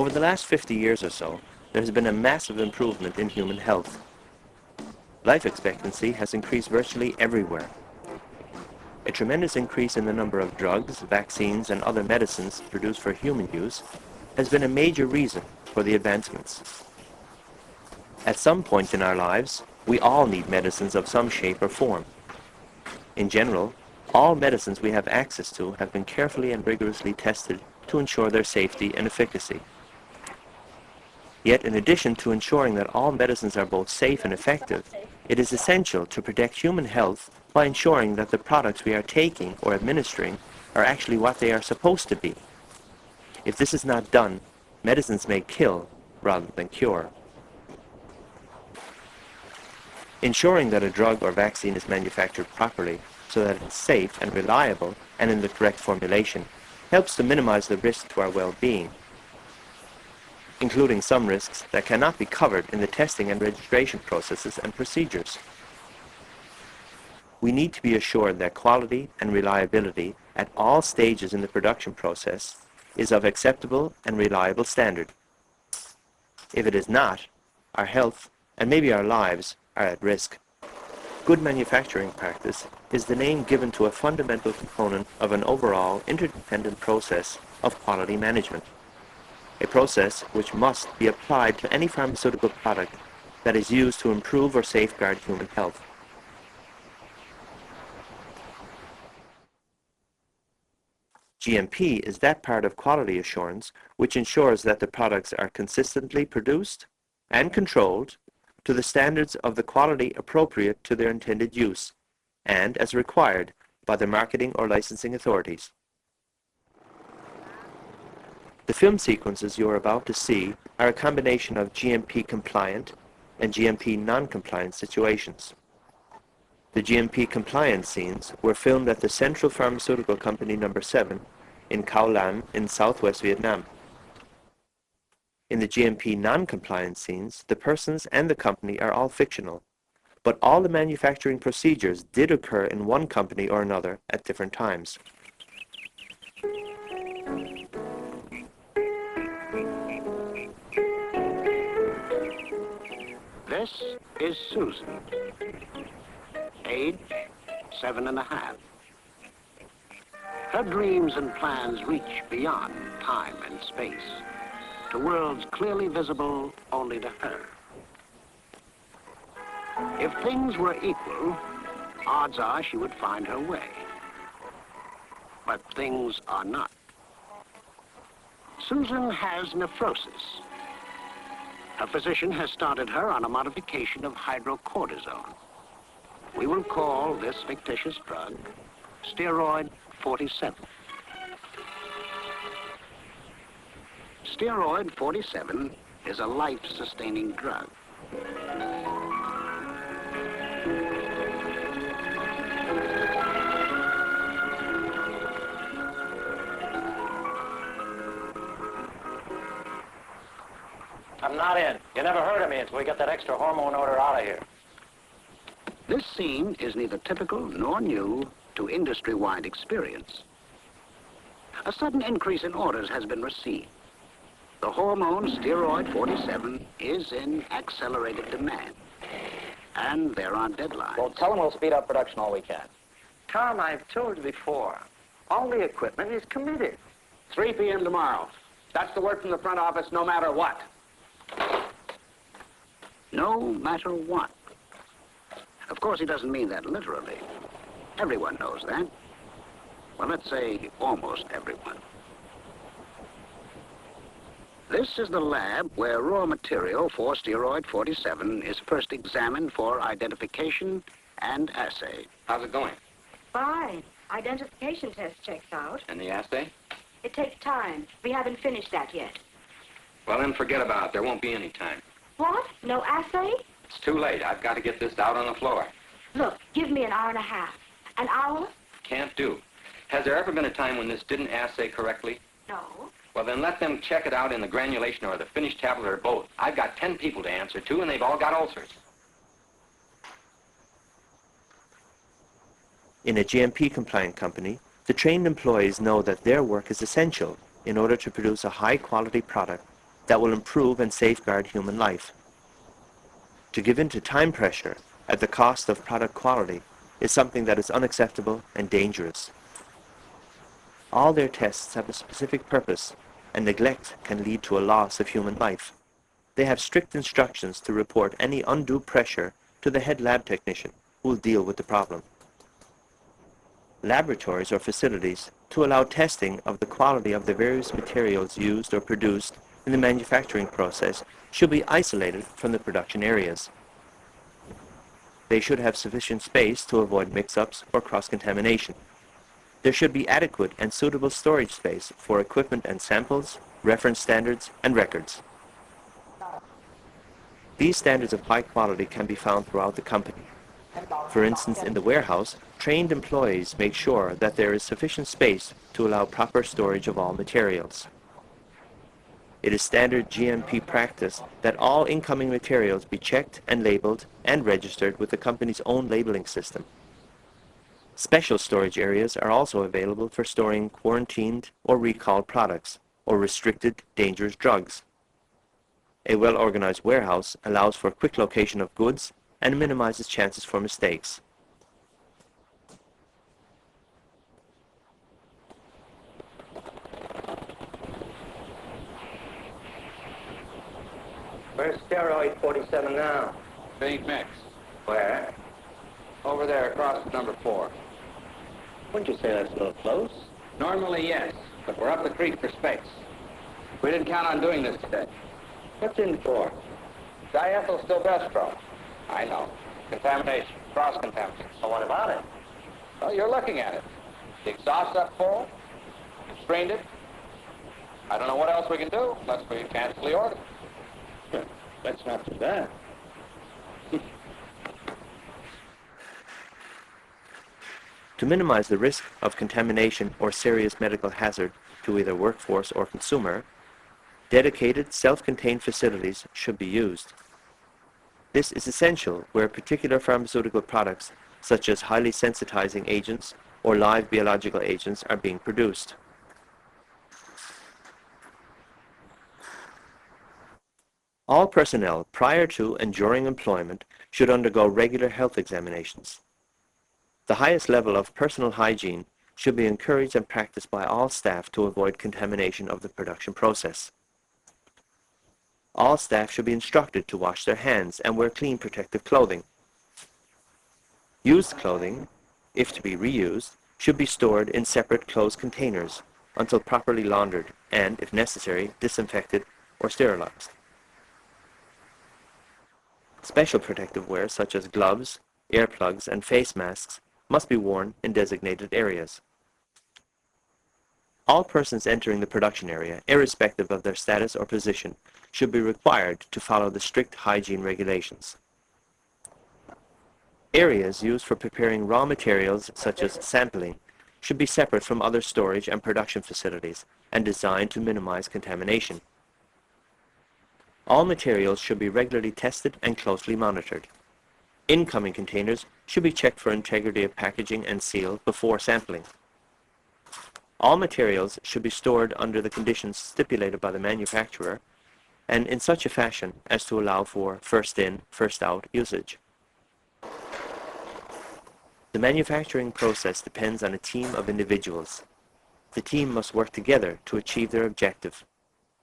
Over the last 50 years or so, there has been a massive improvement in human health. Life expectancy has increased virtually everywhere. A tremendous increase in the number of drugs, vaccines, and other medicines produced for human use has been a major reason for the advancements. At some point in our lives, we all need medicines of some shape or form. In general, all medicines we have access to have been carefully and rigorously tested to ensure their safety and efficacy. Yet, in addition to ensuring that all medicines are both safe and effective, it is essential to protect human health by ensuring that the products we are taking or administering are actually what they are supposed to be. If this is not done, medicines may kill rather than cure. Ensuring that a drug or vaccine is manufactured properly so that it's safe and reliable and in the correct formulation helps to minimize the risk to our well-being, including some risks that cannot be covered in the testing and registration processes and procedures. We need to be assured that quality and reliability at all stages in the production process is of acceptable and reliable standard. If it is not, our health and maybe our lives are at risk. Good manufacturing practice is the name given to a fundamental component of an overall interdependent process of quality management, a process which must be applied to any pharmaceutical product that is used to improve or safeguard human health. GMP is that part of quality assurance which ensures that the products are consistently produced and controlled to the standards of the quality appropriate to their intended use and as required by the marketing or licensing authorities. The film sequences you are about to see are a combination of GMP compliant and GMP non-compliant situations. The GMP compliant scenes were filmed at the Central Pharmaceutical Company No. 7 in Khao Lam in southwest Vietnam. In the GMP non-compliant scenes, the persons and the company are all fictional, but all the manufacturing procedures did occur in one company or another at different times. This is Susan, age 7.5. Her dreams and plans reach beyond time and space to worlds clearly visible only to her. If things were equal, odds are she would find her way. But things are not. Susan has nephrosis. Her physician has started her on a modification of hydrocortisone. We will call this fictitious drug steroid 47. Steroid 47 is a life-sustaining drug. I'm not in. You never heard of me until we get that extra hormone order out of here. This scene is neither typical nor new to industry-wide experience. A sudden increase in orders has been received. The hormone steroid 47 is in accelerated demand, and there are deadlines. Well, tell them we'll speed up production all we can. Tom, I've told you before, all the equipment is committed. 3 p.m. tomorrow. That's the word from the front office, no matter what. No matter what. Of course, he doesn't mean that literally. Everyone knows that. Well, let's say almost everyone. This is the lab where raw material for steroid 47 is first examined for identification and assay. How's it going? Fine. Identification test checks out. And the assay? It takes time. We haven't finished that yet. Well, then forget about it. There won't be any time. What? No assay? It's too late. I've got to get this out on the floor. Look, give me an hour and a half. An hour? Can't do. Has there ever been a time when this didn't assay correctly? No. Well, then let them check it out in the granulation or the finished tablet or both. I've got 10 people to answer to, and they've all got ulcers. In a GMP-compliant company, the trained employees know that their work is essential in order to produce a high-quality product that will improve and safeguard human life. To give in to time pressure at the cost of product quality is something that is unacceptable and dangerous. All their tests have a specific purpose, and neglect can lead to a loss of human life. They have strict instructions to report any undue pressure to the head lab technician who will deal with the problem. Laboratories or facilities to allow testing of the quality of the various materials used or produced in the manufacturing process should be isolated from the production areas. They should have sufficient space to avoid mix-ups or cross-contamination. There should be adequate and suitable storage space for equipment and samples, reference standards, and records. These standards of high quality can be found throughout the company. For instance, in the warehouse, trained employees make sure that there is sufficient space to allow proper storage of all materials. It is standard GMP practice that all incoming materials be checked and labeled and registered with the company's own labeling system. Special storage areas are also available for storing quarantined or recalled products or restricted dangerous drugs. A well-organized warehouse allows for quick location of goods and minimizes chances for mistakes. Where's steroid 47 now? Faint mix. Where? Over there across number 4. Wouldn't you say that's a little close? Normally, yes, but we're up the creek for space. We didn't count on doing this today. What's in for? Diethylstilbestrol. I know. Contamination. Cross-contamination. So what about it? Well, you're looking at it. The exhaust's up full. You've screened it. I don't know what else we can do unless we cancel the order. That's not too bad. To minimize the risk of contamination or serious medical hazard to either workforce or consumer, dedicated self-contained facilities should be used. This is essential where particular pharmaceutical products, such as highly sensitizing agents or live biological agents, are being produced. All personnel prior to and during employment should undergo regular health examinations. The highest level of personal hygiene should be encouraged and practiced by all staff to avoid contamination of the production process. All staff should be instructed to wash their hands and wear clean protective clothing. Used clothing, if to be reused, should be stored in separate closed containers until properly laundered and, if necessary, disinfected or sterilized. Special protective wear such as gloves, earplugs, and face masks must be worn in designated areas. All persons entering the production area, irrespective of their status or position, should be required to follow the strict hygiene regulations. Areas used for preparing raw materials, such as sampling, should be separate from other storage and production facilities and designed to minimize contamination. All materials should be regularly tested and closely monitored. Incoming containers should be checked for integrity of packaging and seal before sampling. All materials should be stored under the conditions stipulated by the manufacturer and in such a fashion as to allow for first in, first out usage. The manufacturing process depends on a team of individuals. The team must work together to achieve their objective.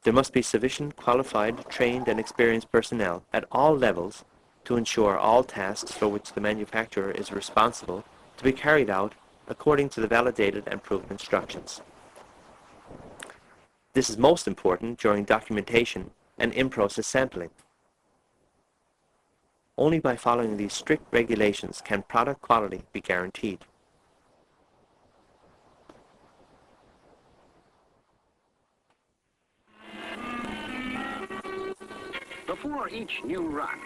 There must be sufficient qualified, trained, and experienced personnel at all levels to ensure all tasks for which the manufacturer is responsible to be carried out according to the validated and proven instructions. This is most important during documentation and in-process sampling. Only by following these strict regulations can product quality be guaranteed. Before each new run,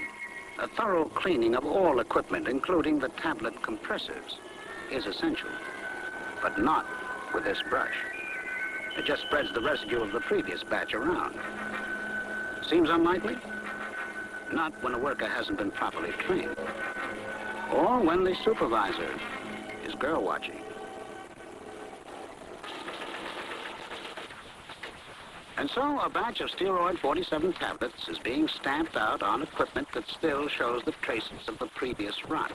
a thorough cleaning of all equipment, including the tablet compressors, is essential, but not with this brush. It just spreads the residue of the previous batch around. Seems unlikely? Not when a worker hasn't been properly trained, or when the supervisor is girl watching. And so a batch of steroid 47 tablets is being stamped out on equipment that still shows the traces of the previous run.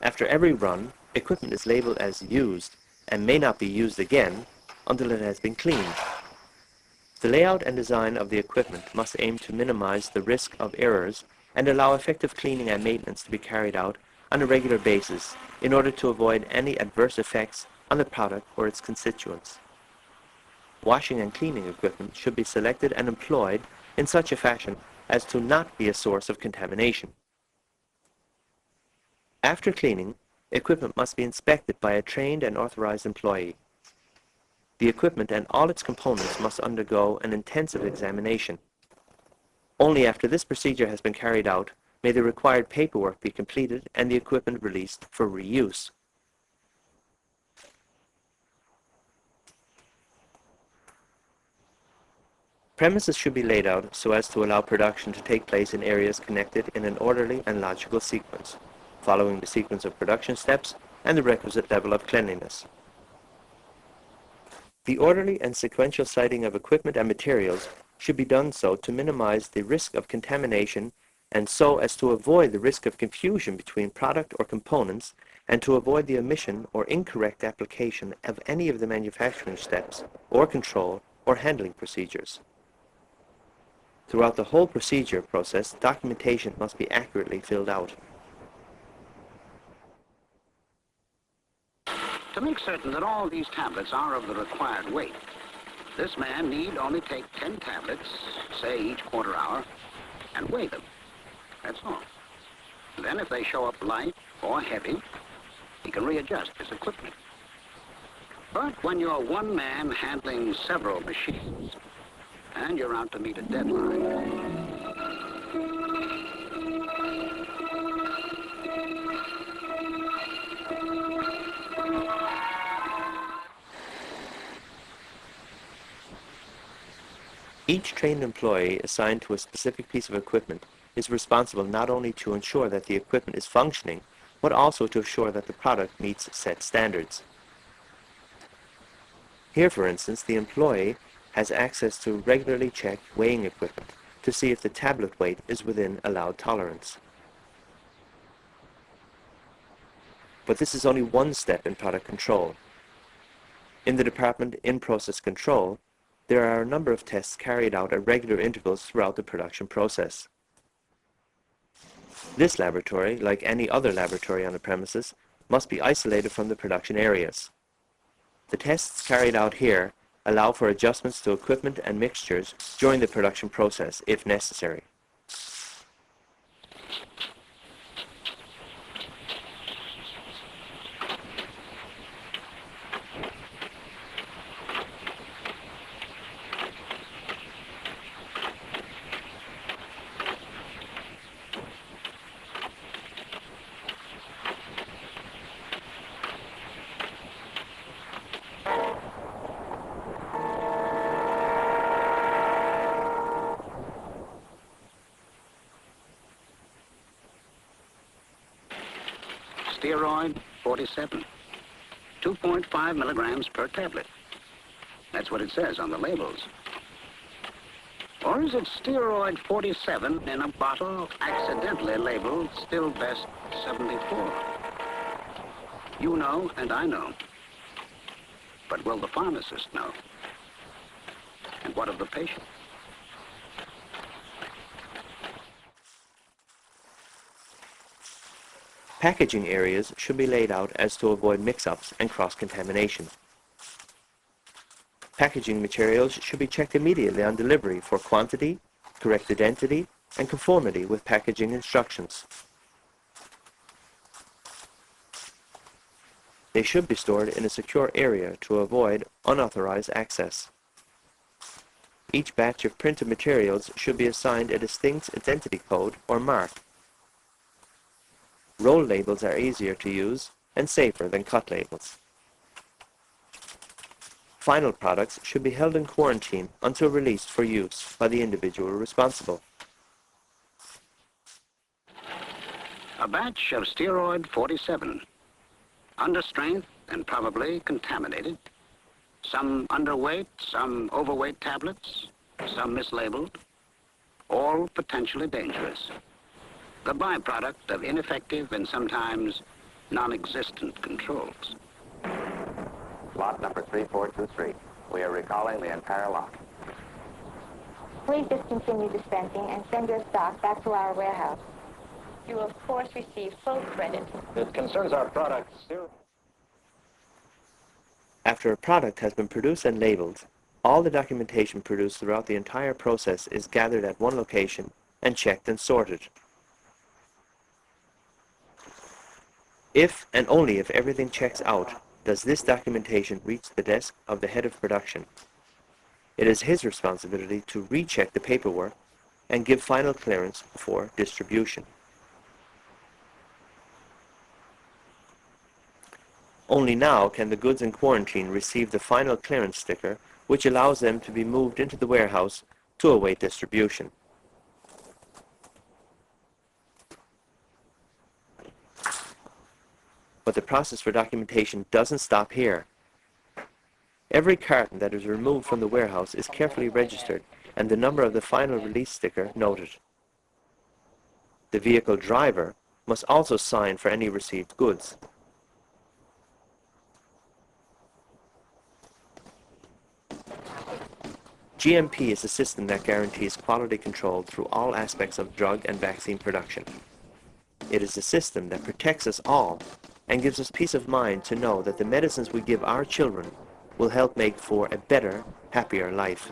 After every run, equipment is labeled as used and may not be used again until it has been cleaned. The layout and design of the equipment must aim to minimize the risk of errors and allow effective cleaning and maintenance to be carried out on a regular basis in order to avoid any adverse effects on the product or its constituents. Washing and cleaning equipment should be selected and employed in such a fashion as to not be a source of contamination. After cleaning, equipment must be inspected by a trained and authorized employee. The equipment and all its components must undergo an intensive examination. Only after this procedure has been carried out may the required paperwork be completed and the equipment released for reuse. Premises should be laid out so as to allow production to take place in areas connected in an orderly and logical sequence, following the sequence of production steps and the requisite level of cleanliness. The orderly and sequential siting of equipment and materials should be done so to minimize the risk of contamination and so as to avoid the risk of confusion between product or components and to avoid the omission or incorrect application of any of the manufacturing steps or control or handling procedures. Throughout the whole procedure process, documentation must be accurately filled out. To make certain that all these tablets are of the required weight, this man need only take 10 tablets, say each quarter hour, and weigh them. That's all. Then if they show up light or heavy, he can readjust his equipment. But when you're one man handling several machines, and you're out to meet a deadline, each trained employee assigned to a specific piece of equipment is responsible not only to ensure that the equipment is functioning, but also to assure that the product meets set standards. Here, for instance, the employee has access to regularly check weighing equipment to see if the tablet weight is within allowed tolerance. But this is only one step in product control. In the department in-process control, there are a number of tests carried out at regular intervals throughout the production process. This laboratory, like any other laboratory on the premises, must be isolated from the production areas. The tests carried out here allow for adjustments to equipment and mixtures during the production process, if necessary. steroid 47, 2.5 milligrams per tablet. That's what it says on the labels. Or is it steroid 47 in a bottle accidentally labeled Still Best 74? You know and I know. But will the pharmacist know? And what of the patient? Packaging areas should be laid out as to avoid mix-ups and cross-contamination. Packaging materials should be checked immediately on delivery for quantity, correct identity, and conformity with packaging instructions. They should be stored in a secure area to avoid unauthorized access. Each batch of printed materials should be assigned a distinct identity code or mark. Roll labels are easier to use and safer than cut labels. Final products should be held in quarantine until released for use by the individual responsible. A batch of steroid 47, under strength and probably contaminated, Some underweight, some overweight tablets, some mislabeled, all potentially dangerous. The byproduct of ineffective and sometimes non-existent controls. Lot number 3423. We are recalling the entire lot. Please discontinue dispensing and send your stock back to our warehouse. You will, of course, receive full credit. It concerns our products. After a product has been produced and labeled, all the documentation produced throughout the entire process is gathered at one location and checked and sorted. If and only if everything checks out, does this documentation reach the desk of the head of production. It is his responsibility to recheck the paperwork and give final clearance for distribution. Only now can the goods in quarantine receive the final clearance sticker, which allows them to be moved into the warehouse to await distribution. But the process for documentation doesn't stop here. Every carton that is removed from the warehouse is carefully registered and the number of the final release sticker noted. The vehicle driver must also sign for any received goods. GMP is a system that guarantees quality control through all aspects of drug and vaccine production. It is a system that protects us all and gives us peace of mind to know that the medicines we give our children will help make for a better, happier life.